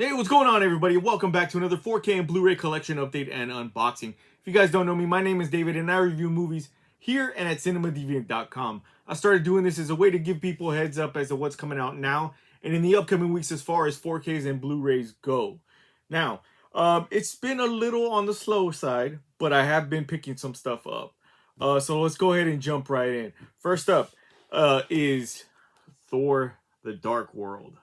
Hey, what's going on, everybody? Welcome back to another 4K and Blu-ray collection update and unboxing. If you guys don't know me, my name is David, and I review movies here and at CinemaDeviant.com. I started doing this as a way to give people a heads up as to what's coming out now and in the upcoming weeks as far as 4Ks and Blu-rays go. Now, it's been a little on the slow side, but I have been picking some stuff up. So let's go ahead and jump right in. First up is Thor: The Dark World.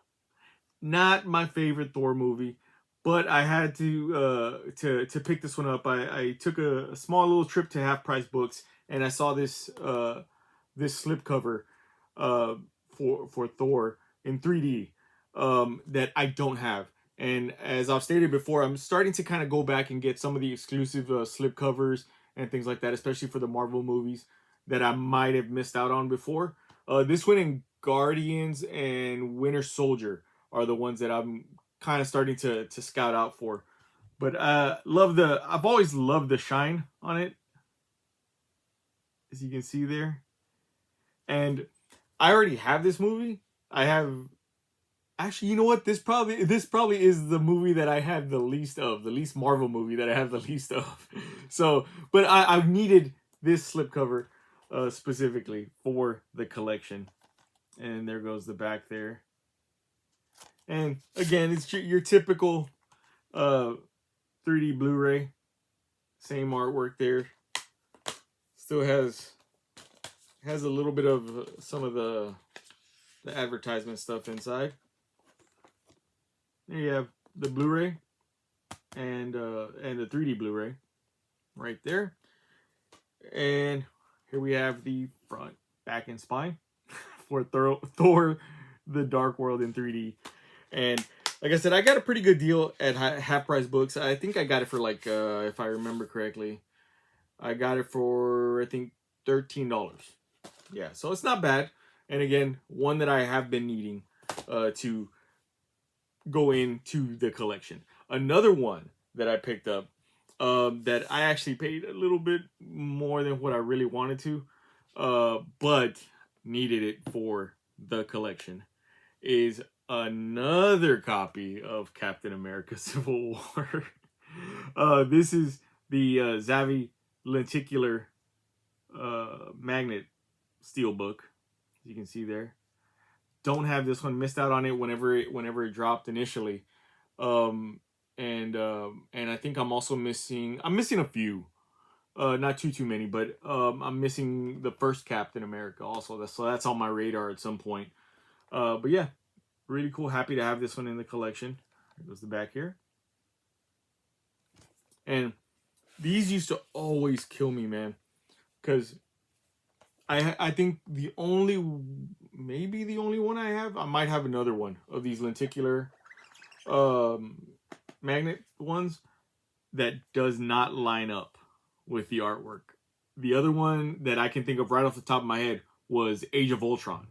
Not my favorite Thor movie, but I had to pick this one up. I took a small little trip to Half Price Books, and I saw this slipcover uh, for Thor in 3D that I don't have. And as I've stated before, I'm starting to kind of go back and get some of the exclusive slipcovers and things like that, especially for the Marvel movies that I might have missed out on before. This one in Guardians and Winter Soldier are the ones that I'm kind of starting to scout out for. But I've always loved the shine on it, as you can see there. And I already have this movie. I have actually, you know what? This probably is the movie that I have the least of, the least Marvel movie that I have the least of. So, but I needed this slipcover specifically for the collection. And there goes the back there. And again, it's your typical 3D Blu-ray. Same artwork there. Still has a little bit of some of the advertisement stuff inside. There you have the Blu-ray and the 3D Blu-ray right there. And here we have the front, back, and spine for Thor: The Dark World in 3D. And like I said, I got a pretty good deal at Half Price Books. I think I got it for like, if I remember correctly, I got it for, I think, $13. Yeah, so it's not bad. And again, one that I have been needing to go into the collection. Another one that I picked up that I actually paid a little bit more than what I really wanted to, but needed it for the collection, is another copy of Captain America: Civil War. This is the Zavvi lenticular magnet steelbook, as you can see there. Don't have this one. Missed out on it whenever it dropped initially, and I think I'm also missing. I'm missing a few. Not too many, but I'm missing the first Captain America also. So that's on my radar at some point. But yeah, really cool. Happy to have this one in the collection. There goes the back here. And these used to always kill me, man, because I think maybe the only one I have. I might have another one of these lenticular magnet ones that does not line up with the artwork. The other one that I can think of right off the top of my head was Age of Ultron.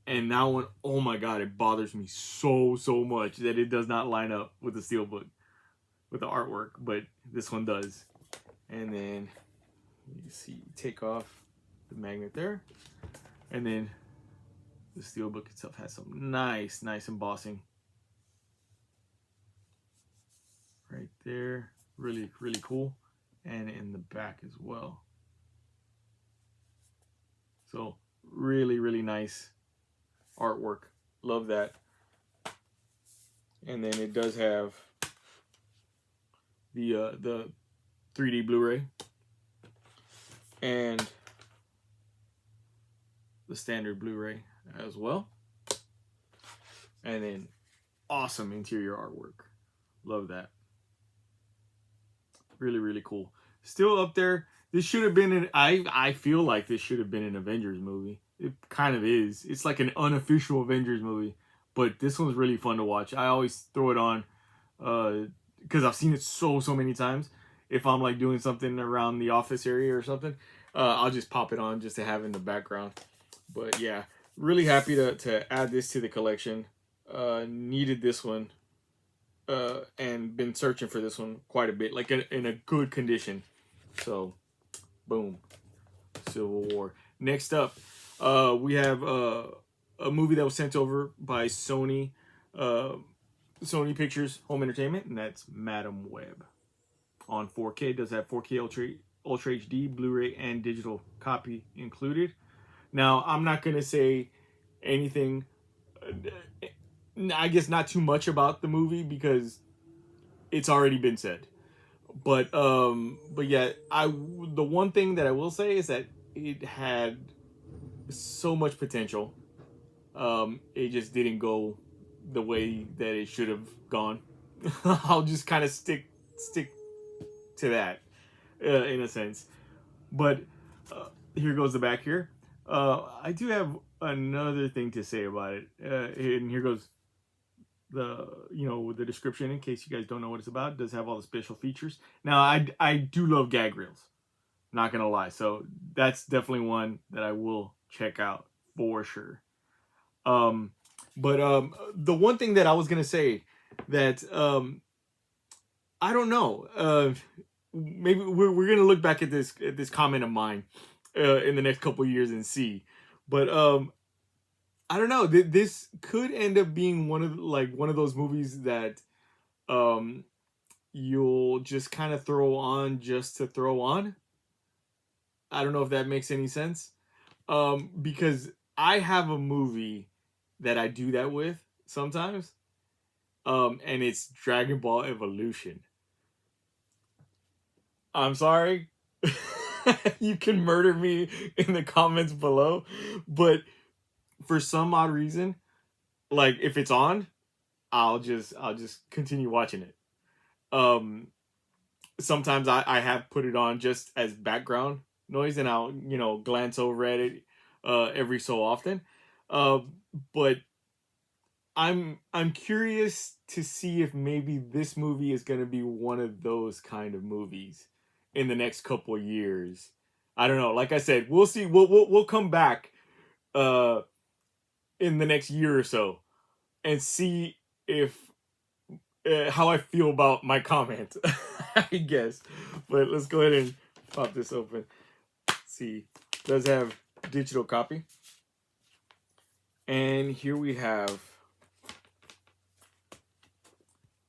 And that one, oh my god, it bothers me so much that it does not line up with the steelbook, with the artwork, but this one does. And then you see, take off the magnet there, and then the steelbook itself has some nice embossing right there. Really cool. And in the back as well. So really nice artwork. Love that. And then it does have the 3D Blu-ray and the standard Blu-ray as well. And then awesome interior artwork. Love that. Really cool. Still up there. This should have been an I feel like this should have been an Avengers movie. It kind of is. It's like an unofficial Avengers movie, but this one's really fun to watch. I always throw it on because I've seen it so many times. If I'm like doing something around the office area or something, I'll just pop it on just to have in the background. But yeah, really happy to add this to the collection. Needed this one. And been searching for this one quite a bit, like in a good condition. So, boom, Civil War. Next up, we have a movie that was sent over by Sony Sony Pictures Home Entertainment, and that's Madam Web on 4K. It does have 4K Ultra HD, Blu-ray, and digital copy included. Now, I'm not gonna say anything. I guess not too much about the movie because it's already been said. But yeah, the one thing that I will say is that it had so much potential. It just didn't go the way that it should have gone. I'll just kind of stick to that in a sense. But here goes the back here. I do have another thing to say about it, and here goes the description in case you guys don't know what it's about. It does have all the special features. Now I do love gag reels, not gonna lie, so that's definitely one that I will check out for sure. But the one thing that I was gonna say that I don't know, maybe we're gonna look back at this comment of mine in the next couple years and see, but I don't know. This could end up being one of those movies that um you'll just kind of throw on just to throw on. I don't know if that makes any sense. Because I have a movie that I do that with sometimes. And it's Dragon Ball Evolution. I'm sorry. You can murder me in the comments below, but for some odd reason, like if it's on, I'll just continue watching it. Um Sometimes I have put it on just as background noise and I'll, glance over at it every so often. Uh but I'm curious to see if maybe this movie is going to be one of those kind of movies in the next couple of years. I don't know. Like I said, we'll see. We'll come back uh in the next year or so and see if how I feel about my comment. I guess. But let's go ahead and pop this open. Let's see. It does have digital copy. And here we have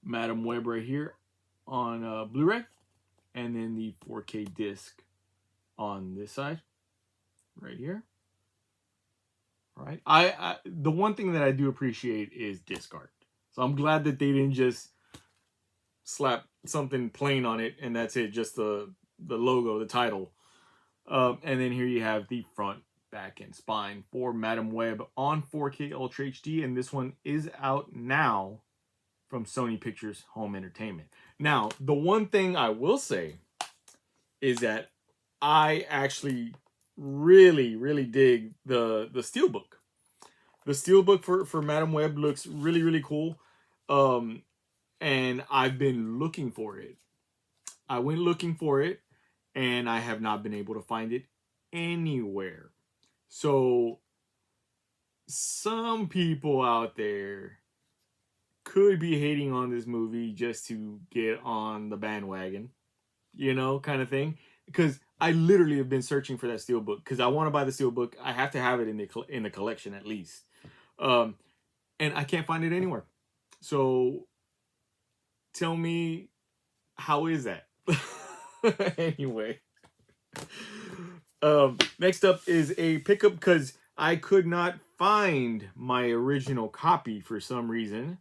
Madam Web right here on Blu-ray, and then the 4K disc on this side, right here. All right. I the one thing that I do appreciate is disc art, so I'm glad that they didn't just slap something plain on it and that's it, just the logo, the title. And then here you have the front, back, and spine for Madam Web on 4K Ultra HD, and this one is out now from Sony Pictures Home Entertainment. Now, the one thing I will say is that I actually really dig the steelbook. The steelbook for Madam Web looks really cool. And I've been looking for it. I went looking for it and I have not been able to find it anywhere. So some people out there could be hating on this movie just to get on the bandwagon, kind of thing. Because I literally have been searching for that steelbook because I want to buy the steelbook. I have to have it in the collection at least, and I can't find it anywhere. So tell me, how is that? Anyway, next up is a pickup because I could not find my original copy for some reason.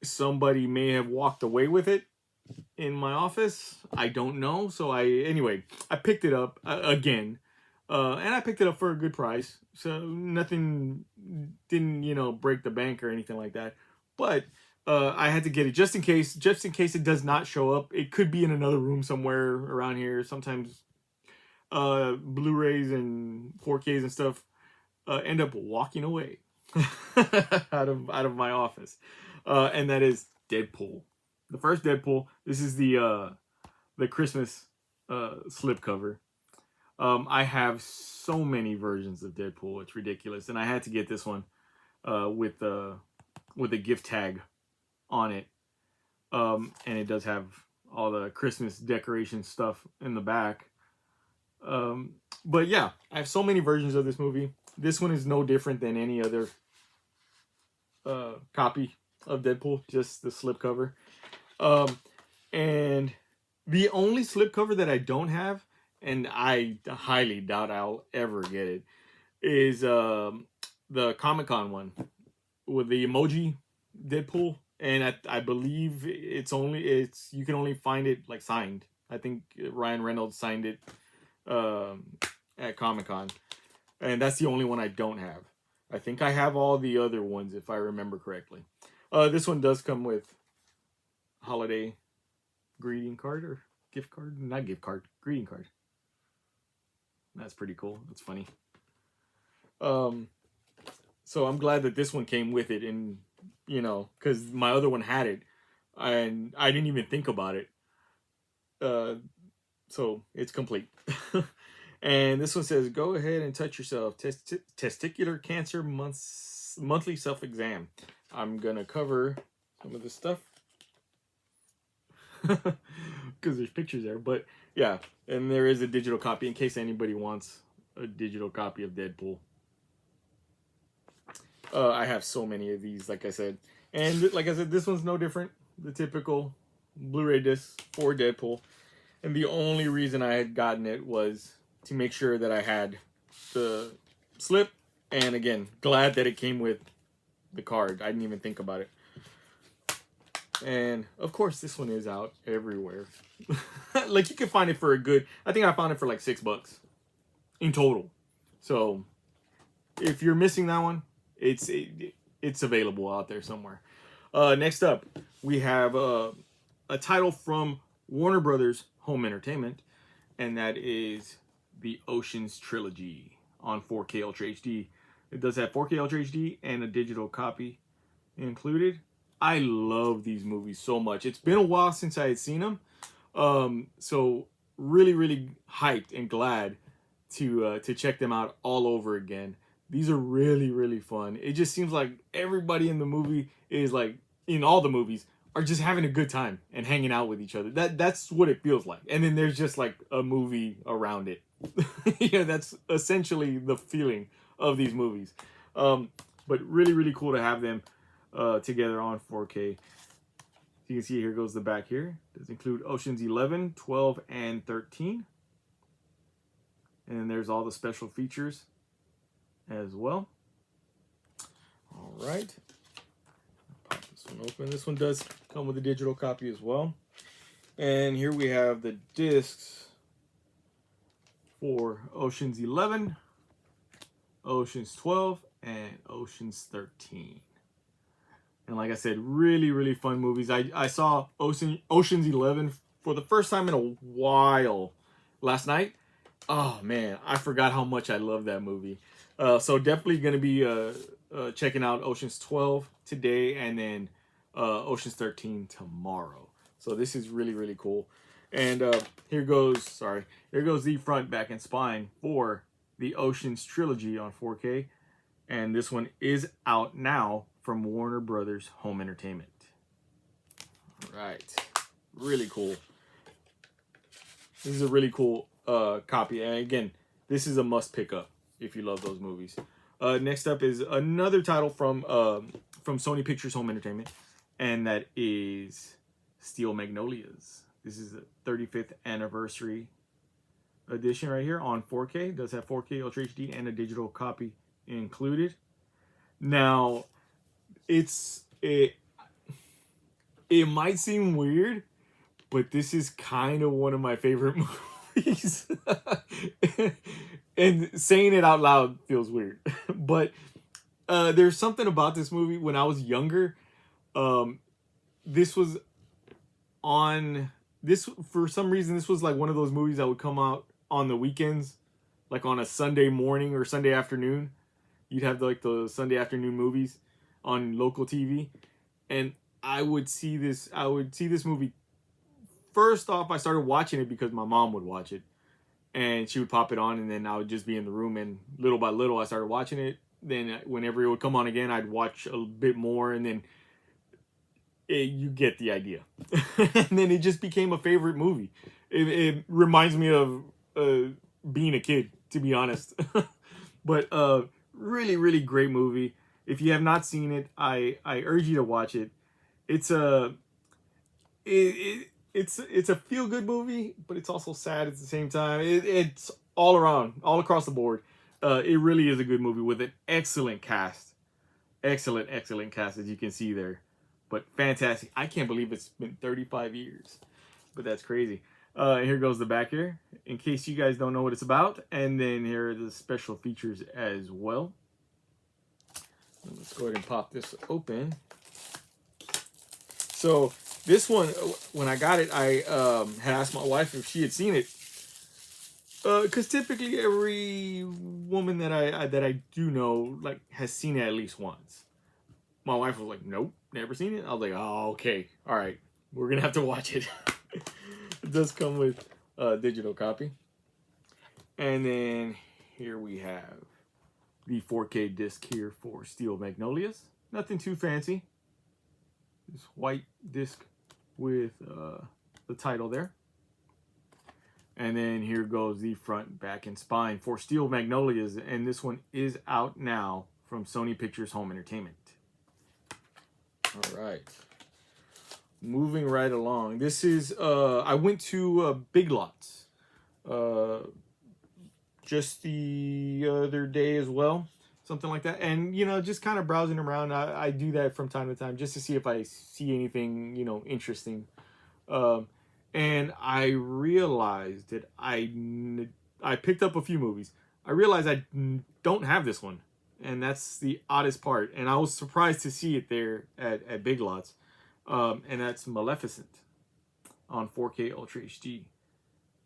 Somebody may have walked away with it in my office. I don't know. So I picked it up again, and I picked it up for a good price. So nothing didn't break the bank or anything like that. But I had to get it just in case it does not show up. It could be in another room somewhere around here. Sometimes Blu-rays and 4Ks and stuff end up walking away out of my office, and that is Deadpool, the first Deadpool. This is the Christmas slipcover. I have so many versions of Deadpool, it's ridiculous, and I had to get this one with a gift tag on it, and it does have all the Christmas decoration stuff in the back. But yeah, I have so many versions of this movie. This one is no different than any other copy of Deadpool, just the slipcover. And the only slipcover that I don't have, and I highly doubt I'll ever get it, is the Comic-Con one with the emoji Deadpool, and I believe it's you can only find it like signed. I think Ryan Reynolds signed it at Comic-Con, and that's the only one I don't have. I think I have all the other ones if I remember correctly. This one does come with holiday greeting card or gift card, not gift card, greeting card. That's pretty cool. That's funny. So I'm glad that this one came with it, and because my other one had it, and I didn't even think about it. So it's complete. And this one says, "Go ahead and touch yourself. Testicular cancer monthly self exam." I'm gonna cover some of this stuff because there's pictures there. But yeah, and there is a digital copy in case anybody wants a digital copy of Deadpool. I have so many of these, like I said. And like I said, this one's no different. The typical Blu-ray disc for Deadpool. And the only reason I had gotten it was to make sure that I had the slip. And again, glad that it came with the card. I didn't even think about it. And of course, this one is out everywhere. Like you can find it for a good, I think I found it for like $6 in total. So if you're missing that one, it's available out there somewhere. Next up, we have a title from Warner Brothers Home Entertainment, and that is the Ocean's Trilogy on 4K Ultra HD. It does have 4K Ultra HD and a digital copy included. I love these movies so much. It's been a while since I had seen them, so really, really hyped and glad to check them out all over again. These are really, really fun. It just seems like everybody in the movie is like, in all the movies, are just having a good time and hanging out with each other. That's what it feels like. And then there's just like a movie around it. That's essentially the feeling of these movies. But really, really cool to have them together on 4K. You can see here goes the back here. It does include Oceans 11, 12, and 13. And then there's all the special features as well. All right. Pop this one open. This one does come with a digital copy as well. And here we have the discs for Oceans 11, Oceans 12, and Oceans 13. And like I said, really, really fun movies. I saw Oceans 11 for the first time in a while last night. Oh, man, I forgot how much I love that movie. So definitely going to be checking out Oceans 12 today, and then Oceans 13 tomorrow. So this is really, really cool. And here goes the front, back, and spine for the Oceans Trilogy on 4K. And this one is out now from Warner Brothers Home Entertainment. All right. Really cool. This is a really cool copy. And again, this is a must pick up if you love those movies. Next up is another title from Sony Pictures Home Entertainment, and that is Steel Magnolias. This is the 35th anniversary edition right here on 4K. It does have 4K Ultra HD and a digital copy included. Now, it might seem weird, but this is kind of one of my favorite movies. And saying it out loud feels weird. But there's something about this movie. When I was younger, this was on this for some reason. This was like one of those movies that would come out on the weekends, like on a Sunday morning or Sunday afternoon. You'd have like the Sunday afternoon movies on local TV, and I would see this movie. First off, I started watching it because my mom would watch it, and she would pop it on, and then I would just be in the room, and little by little I started watching it. Then whenever it would come on again, I'd watch a bit more, and then you get the idea. And then it just became a favorite movie. It reminds me of being a kid, to be honest. But really, really great movie. If you have not seen it, I urge you to watch it. It's a it's a feel good movie, but it's also sad at the same time. It's all around, all across the board. It really is a good movie with an excellent cast, excellent cast as you can see there. But fantastic! I can't believe it's been 35 years, but that's crazy. Here goes the back here, in case you guys don't know what it's about, and then here are the special features as well. Let's go ahead and pop this open. So this one, when I got it, I had asked my wife if she had seen it, because typically every woman that I do know like has seen it at least once. My wife was like, "Nope, never seen it." I was like, "Oh, okay, all right, we're gonna have to watch it." It does come with a digital copy, and then here we have the 4K disc here for Steel Magnolias. Nothing too fancy. This white disc with the title there. And then here goes the front, back, and spine for Steel Magnolias. And this one is out now from Sony Pictures Home Entertainment. All right. Moving right along. This is, I went to Big Lots just the other day as well. Something like that. And, you know, just kind of browsing around. I do that from time to time just to see if I see anything, you know, interesting. And I realized that I picked up a few movies. I realized I don't have this one. And that's the oddest part. And I was surprised to see it there at Big Lots. And that's Maleficent on 4K Ultra HD.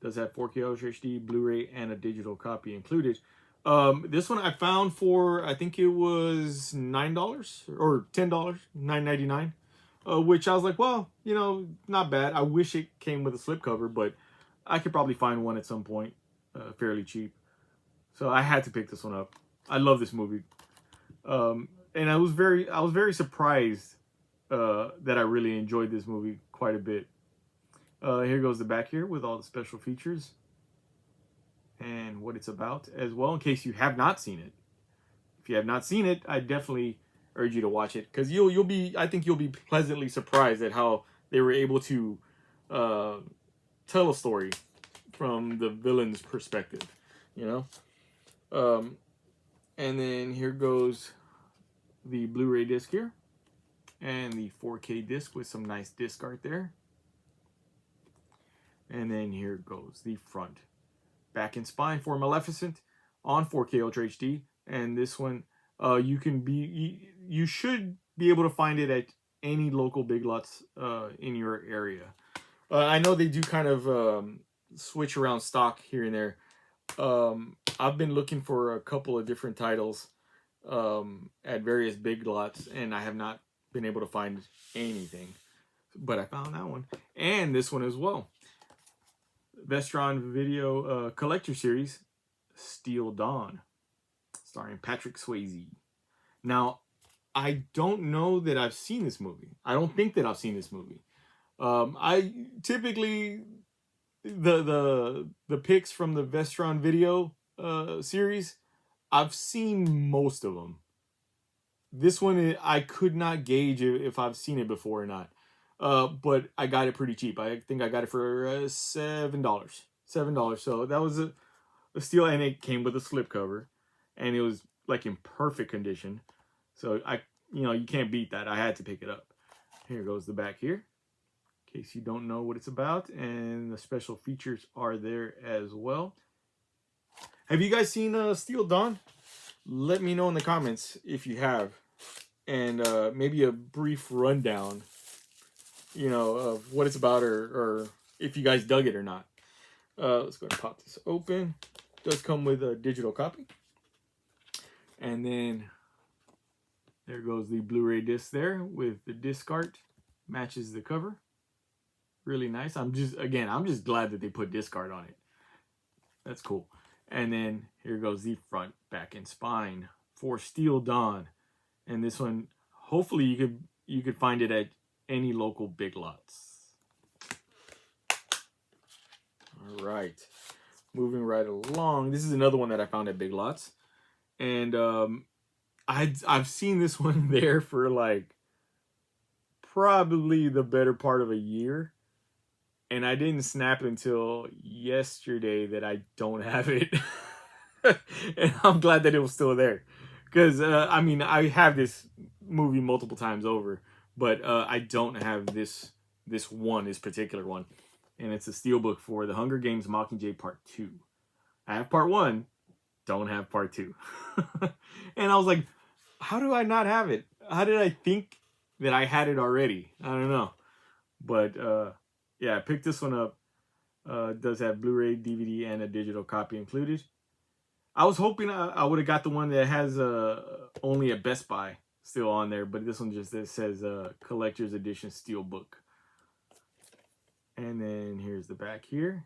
Does have 4K Ultra HD, Blu-ray, and a digital copy included. This one I found for, I think it was $9 or $10, $9.99. Which I was like, well, you know, not bad. I wish it came with a slipcover, but I could probably find one at some point fairly cheap. So I had to pick this one up. I love this movie. And I was very surprised that I really enjoyed this movie quite a bit. Here goes the back here with all the special features and what it's about as well, in case you have not seen it. If you have not seen it, I definitely urge you to watch it, because I think you'll be pleasantly surprised at how they were able to tell a story from the villain's perspective, you know. And then here goes the Blu-ray disc here, and the 4K disc with some nice disc art there. And then here goes the front, back, and spine for Maleficent on 4K Ultra HD. And this one, you should be able to find it at any local Big Lots in your area. I know they do kind of switch around stock here and there. I've been looking for a couple of different titles at various Big Lots, and I have not been able to find anything. But I found that one, and this one as well. Vestron Video Collector Series, Steel Dawn, starring Patrick Swayze. Now, I don't know that I've seen this movie. I don't think that I've seen this movie. I typically the picks from the Vestron Video series, I've seen most of them. This one I could not gauge if I've seen it before or not. But I got it pretty cheap. I think I got it for $7. $7. So that was a steal, and it came with a slipcover, and it was like in perfect condition. So you can't beat that. I had to pick it up. Here goes the back here, in case you don't know what it's about, and the special features are there as well. Have you guys seen Steel Dawn? Let me know in the comments if you have, and maybe a brief rundown, of what it's about, or if you guys dug it or not. Let's go ahead and pop this open. It does come with a digital copy. And then there goes the Blu-ray disc there with the disc art. Matches the cover. Really nice. I'm just glad that they put disc art on it. That's cool. And then here goes the front, back, and spine for Steel Dawn. And this one, hopefully you could find it at any local Big Lots. All right, moving right along. This is another one that I found at Big Lots, and I've seen this one there for like probably the better part of a year. And I didn't snap until yesterday that I don't have it. And I'm glad that it was still there. Because, I mean, I have this movie multiple times over, but I don't have this particular one. And it's a steelbook for The Hunger Games Mockingjay Part 2. I have Part 1, don't have Part 2. And I was like, how do I not have it? How did I think that I had it already? I don't know. But yeah, I picked this one up. It does have Blu-ray, DVD, and a digital copy included. I was hoping I would have got the one that has only a Best Buy still on there, but this one just says Collector's Edition Steelbook. And then here's the back here.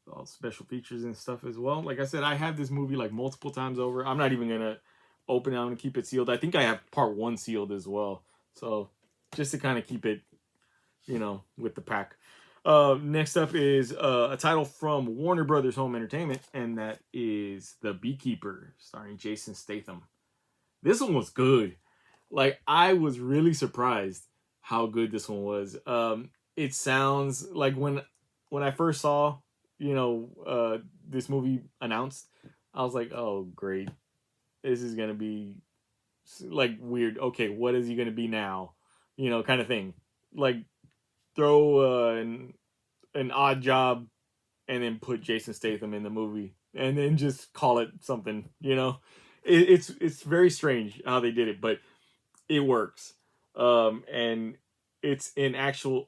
All special features and stuff as well. Like I said, I have this movie like multiple times over. I'm not even going to open it. I'm going to keep it sealed. I think I have Part 1 sealed as well. So just to kind of keep it, you know, with the pack. Next up is a title from Warner Brothers Home Entertainment, and that is The Beekeeper, starring Jason Statham. This one was good. Like, I was really surprised how good this one was. It sounds like when I first saw, you know, this movie announced, I was like, oh, great. This is going to be, like, weird. Okay, what is he going to be now? You know, kind of thing. Like, throw an odd job and then put Jason Statham in the movie and then just call it something, you know. It's very strange how they did it, but it works. And it's actually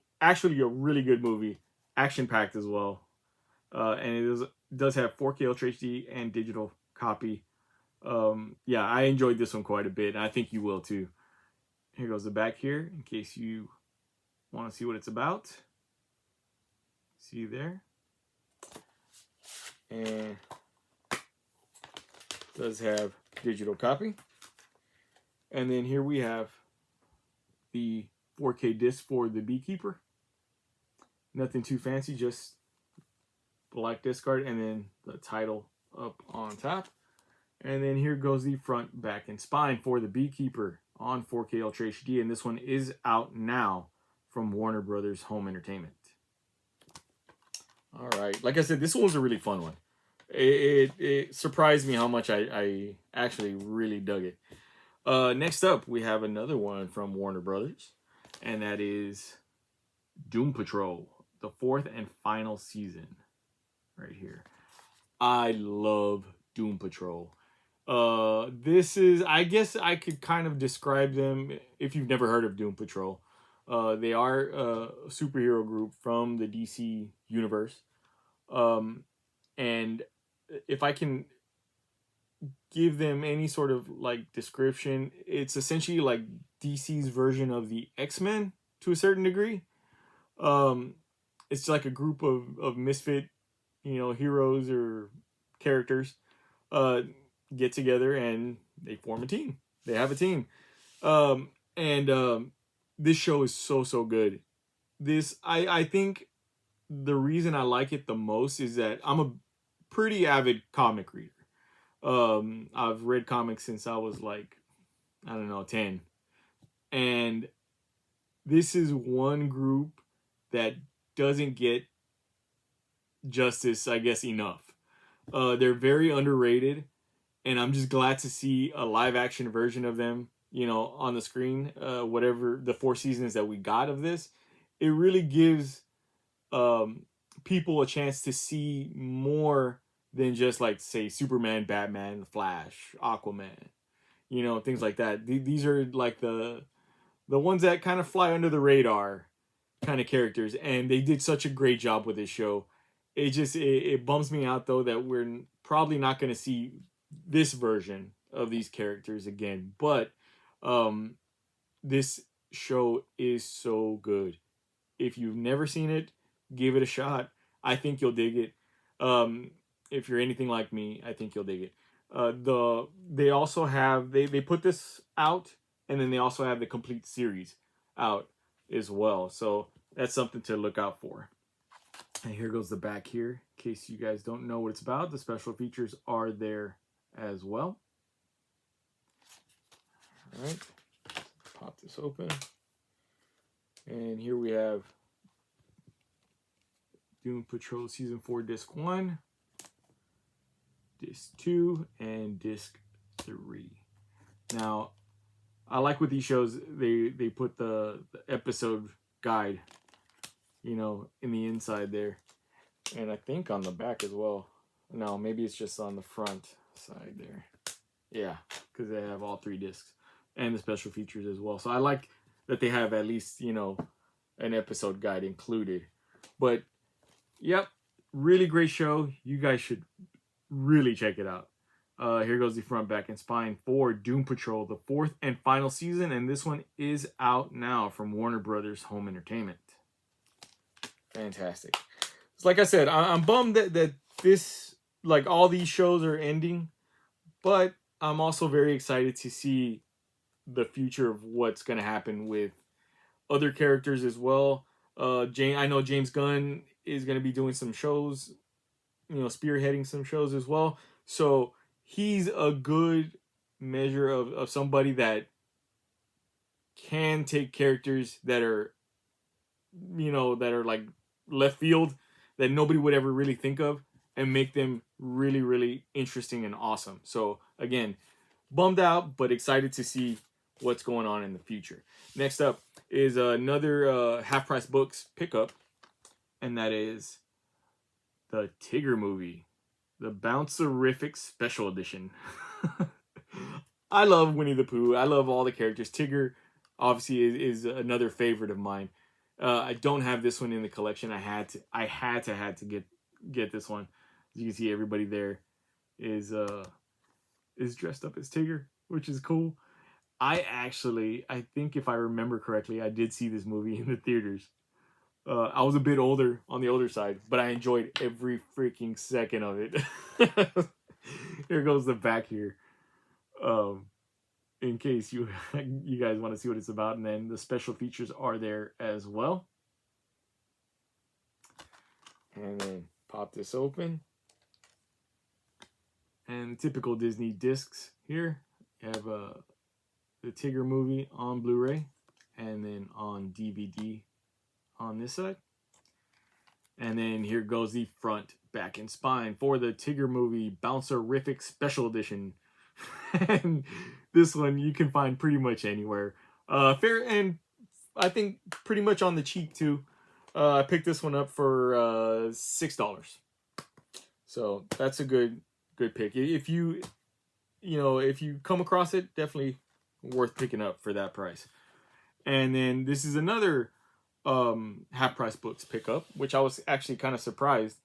a really good movie, action packed as well. And it does have 4K Ultra HD and digital copy. Yeah, I enjoyed this one quite a bit, and I think you will too. Here goes the back here in case you want to see what it's about. See there. And does have digital copy. And then here we have the 4K disc for The Beekeeper. Nothing too fancy, just black disc art and then the title up on top. And then here goes the front, back, and spine for The Beekeeper on 4K Ultra HD. And this one is out now from Warner Brothers Home Entertainment. All right. Like I said, this one was a really fun one. It surprised me how much I actually really dug it. Next up, we have another one from Warner Brothers, and that is Doom Patrol, the 4th and final season, right here. I love Doom Patrol. This is, I guess I could kind of describe them if you've never heard of Doom Patrol. They are a superhero group from the DC universe. And if I can give them any sort of like description, it's essentially like DC's version of the X-Men to a certain degree. It's like a group of misfit, you know, heroes or characters get together and they form a team. They have a team. This show is so good. I think the reason I like it the most is that I'm a pretty avid comic reader. I've read comics since I was like, I don't know, 10. And this is one group that doesn't get justice, I guess, enough. They're very underrated, and I'm just glad to see a live action version of them, you know, on the screen. Whatever the 4 seasons that we got of this, it really gives people a chance to see more than just like, say, Superman, Batman, Flash, Aquaman, you know, things like that. These are like the ones that kind of fly under the radar kind of characters, and they did such a great job with this show. It bums me out though that we're probably not going to see this version of these characters again, but this show is so good. If you've never seen it, give it a shot. I think you'll dig it. If you're anything like me, I think you'll dig it. They also have they put this out, and then they also have the complete series out as well. So that's something to look out for. And here goes the back here, in case you guys don't know what it's about. The special features are there as well. All right, pop this open. And here we have Doom Patrol Season 4 Disc 1, Disc 2, and Disc 3. Now, I like with these shows, they put the episode guide, you know, in the inside there. And I think on the back as well. No, maybe it's just on the front side there. Yeah, because they have all 3 discs and the special features as well. So I like that they have at least, you know, an episode guide included. But, yep, really great show. You guys should really check it out. Here goes the front, back, and spine for Doom Patrol, the 4th and final season. And this one is out now from Warner Brothers Home Entertainment. Fantastic. So like I said, I'm bummed that this, like, all these shows are ending. But I'm also very excited to see the future of what's going to happen with other characters as well. I know James Gunn is going to be doing some shows, you know, spearheading some shows as well. So he's a good measure of somebody that can take characters that are, you know, that are like left field that nobody would ever really think of and make them really, really interesting and awesome. So again, bummed out, but excited to see what's going on in the future. Next up is another Half Price Books pickup, and that is the Tigger movie, the Bouncerific Special Edition. I love Winnie the Pooh. I love all the characters. Tigger, obviously, is another favorite of mine. I don't have this one in the collection. I had to get this one. As you can see, everybody there is dressed up as Tigger, which is cool. I think if I remember correctly, I did see this movie in the theaters. I was a bit older, on the older side, but I enjoyed every freaking second of it. Here goes the back here. In case you guys want to see what it's about, and then the special features are there as well. And then pop this open. And typical Disney discs here. You have the Tigger movie on Blu-ray, and then on DVD on this side. And then here goes the front, back, and spine for the Tigger movie Bouncerific Special Edition. And this one you can find pretty much anywhere. Fair, and I think pretty much on the cheap too. I picked this one up for $6. So that's a good pick. If you come across it, definitely worth picking up for that price. And then this is another Half Price Books pickup, which I was actually kind of surprised.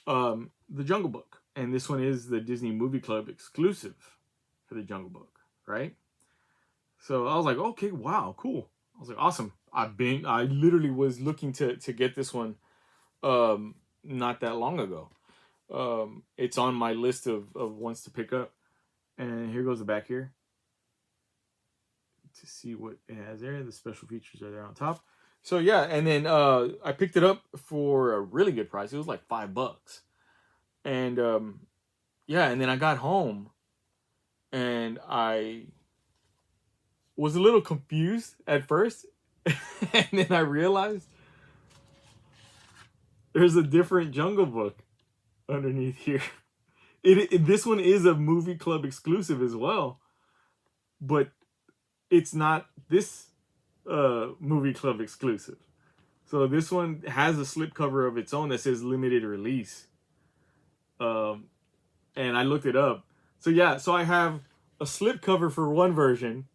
The Jungle Book, and this one is the Disney Movie Club exclusive for the Jungle Book, right? So I was like, okay, wow, cool. I was like, awesome. I literally was looking to get this one not that long ago. It's on my list of ones to pick up. And here goes the back here to see what it has there. The special features are there on top. So yeah, and then I picked it up for a really good price. It was like $5. And yeah, and then I got home and I was a little confused at first. And then I realized there's a different Jungle Book underneath here. This one is a movie club exclusive as well, but it's not this movie club exclusive. So this one has a slipcover of its own that says limited release. And I looked it up. So yeah, so I have a slipcover for one version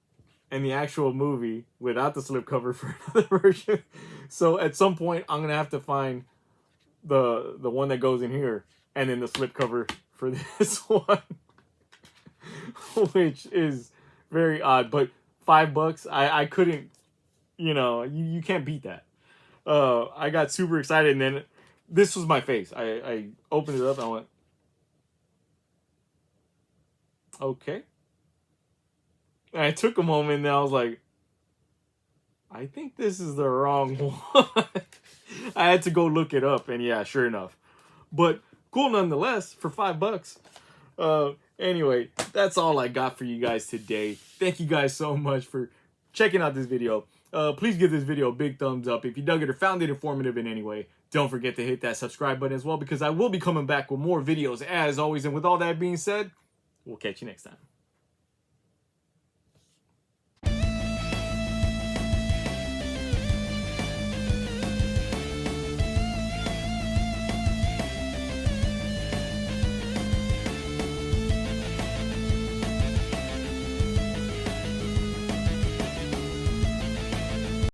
and the actual movie without the slipcover for another version. So at some point I'm gonna have to find the one that goes in here and then the slipcover for this one. Which is very odd, but $5, I couldn't, you can't beat that. I got super excited, and then this was my face. I opened it up and I went, okay. And I took a moment and I was like, I think this is the wrong one. I had to go look it up, and yeah, sure enough. But cool nonetheless for $5. Anyway, that's all I got for you guys today. Thank you guys so much for checking out this video. Please give this video a big thumbs up. If you dug it or found it informative in any way, don't forget to hit that subscribe button as well, because I will be coming back with more videos as always. And with all that being said, we'll catch you next time.